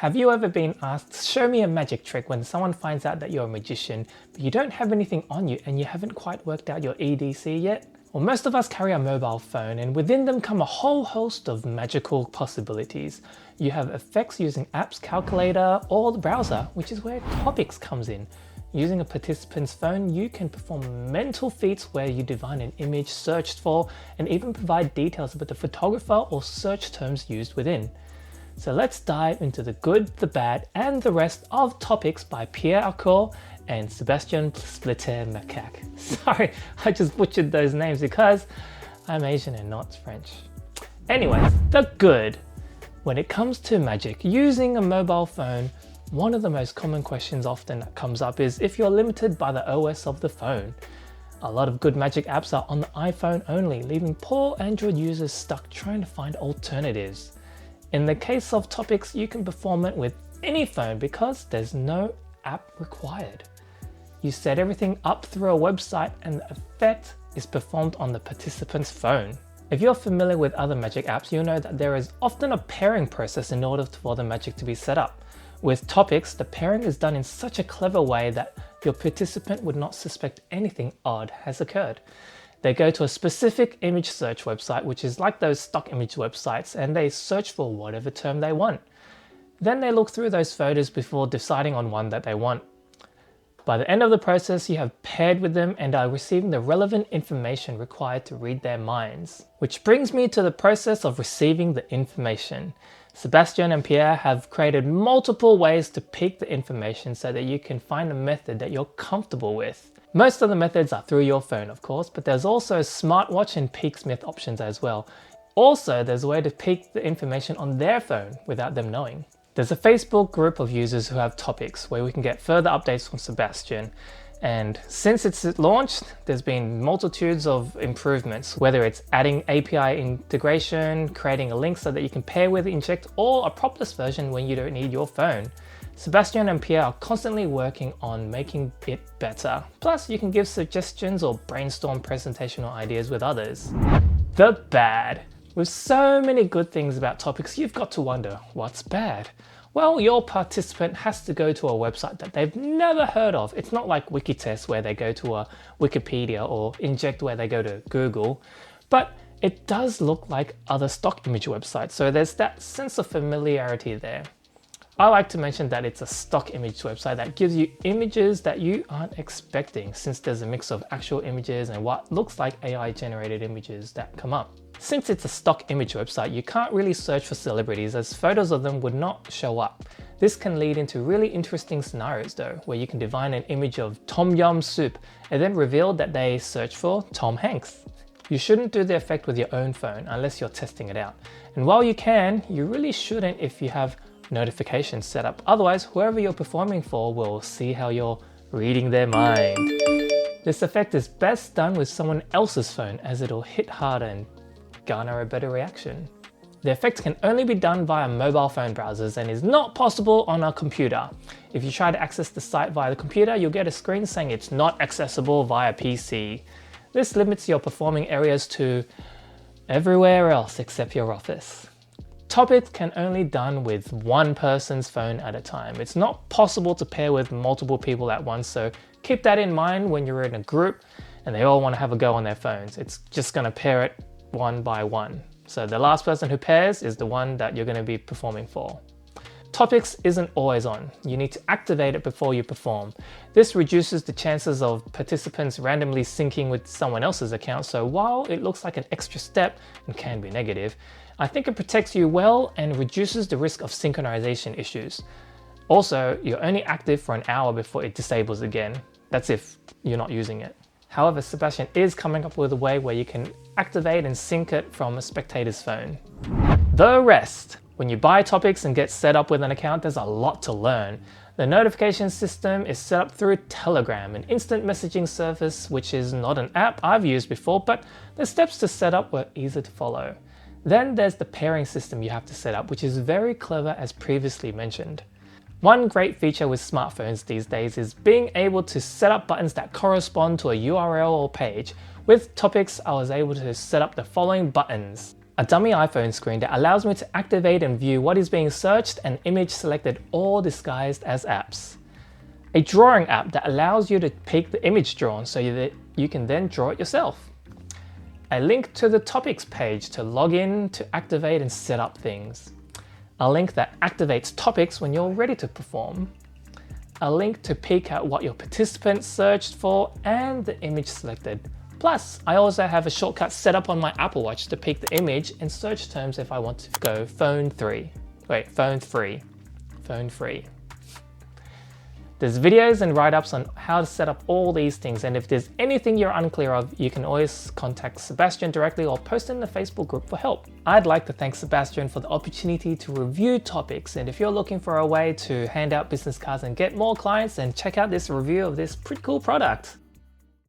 Have you ever been asked, show me a magic trick, when someone finds out that you're a magician, but you don't have anything on you and you haven't quite worked out your EDC yet? Well, most of us carry a mobile phone, and within them come a whole host of magical possibilities. You have effects using apps, calculator, or the browser, which is where Topix comes in. Using a participant's phone, you can perform mental feats where you divine an image searched for and even provide details about the photographer or search terms used within. So let's dive into the good, the bad, and the rest of Topix by Pierre Acourt and Sébastien Macak. Sorry, I just butchered those names because I'm Asian and not French. Anyways, the good. When it comes to magic, using a mobile phone, one of the most common questions often that comes up is if you're limited by the OS of the phone. A lot of good magic apps are on the iPhone only, leaving poor Android users stuck trying to find alternatives. In the case of Topix, you can perform it with any phone because there's no app required. You set everything up through a website and the effect is performed on the participant's phone. If you're familiar with other magic apps, you'll know that there is often a pairing process in order for the magic to be set up. With Topix, the pairing is done in such a clever way that your participant would not suspect anything odd has occurred. They go to a specific image search website, which is like those stock image websites, and they search for whatever term they want. Then they look through those photos before deciding on one that they want. By the end of the process, you have paired with them and are receiving the relevant information required to read their minds. Which brings me to the process of receiving the information. Sébastien and Pierre have created multiple ways to peek the information so that you can find a method that you're comfortable with. Most of the methods are through your phone, of course, but there's also smartwatch and peeksmith options as well. Also, there's a way to peek the information on their phone without them knowing. There's a Facebook group of users who have Topix where we can get further updates from Sébastien. And since it's launched, there's been multitudes of improvements, whether it's adding API integration, creating a link so that you can pair with Inject, or a propless version when you don't need your phone. Sébastien and Pierre are constantly working on making it better. Plus, you can give suggestions or brainstorm presentational ideas with others. The bad. With so many good things about Topix, you've got to wonder, what's bad? Well, your participant has to go to a website that they've never heard of. It's not like Wikitest where they go to a Wikipedia or Inject where they go to Google, but it does look like other stock image websites, so there's that sense of familiarity there. I like to mention that it's a stock image website that gives you images that you aren't expecting, since there's a mix of actual images and what looks like AI generated images that come up. Since it's a stock image website, you can't really search for celebrities as photos of them would not show up. This can lead into really interesting scenarios though, where you can divine an image of Tom Yum soup and then reveal that they search for Tom Hanks. You shouldn't do the effect with your own phone unless you're testing it out. And while you can, you really shouldn't if you have notifications set up. Otherwise, whoever you're performing for will see how you're reading their mind. This effect is best done with someone else's phone as it'll hit harder and garner a better reaction. The effect can only be done via mobile phone browsers and is not possible on a computer. If you try to access the site via the computer, you'll get a screen saying it's not accessible via PC. This limits your performing areas to everywhere else except your office. Topix can only be done with one person's phone at a time. It's not possible to pair with multiple people at once, so keep that in mind when you're in a group and they all want to have a go on their phones. It's just going to pair it one by one. So the last person who pairs is the one that you're going to be performing for. Topix isn't always on. You need to activate it before you perform. This reduces the chances of participants randomly syncing with someone else's account, so while it looks like an extra step and can be negative, I think it protects you well and reduces the risk of synchronization issues. Also, you're only active for an hour before it disables again. That's if you're not using it. However, Sébastien is coming up with a way where you can activate and sync it from a spectator's phone. The rest. When you buy Topix and get set up with an account, there's a lot to learn. The notification system is set up through Telegram, an instant messaging service which is not an app I've used before, but the steps to set up were easy to follow. Then there's the pairing system you have to set up, which is very clever as previously mentioned. One great feature with smartphones these days is being able to set up buttons that correspond to a URL or page. With Topix, I was able to set up the following buttons. a dummy iPhone screen that allows me to activate and view what is being searched and image selected all disguised as apps. A drawing app that allows you to pick the image drawn so that you can then draw it yourself. A link to the Topix page to log in, to activate and set up things. A link that activates Topix when you're ready to perform. A link to peek at what your participants searched for and the image selected. Plus, I also have a shortcut set up on my Apple Watch to peek the image and search terms if I want to go phone free. There's videos and write-ups on how to set up all these things, and if there's anything you're unclear of, you can always contact Sébastien directly or post in the Facebook group for help. I'd like to thank Sébastien for the opportunity to review Topix, and if you're looking for a way to hand out business cards and get more clients, then check out this review of this pretty cool product.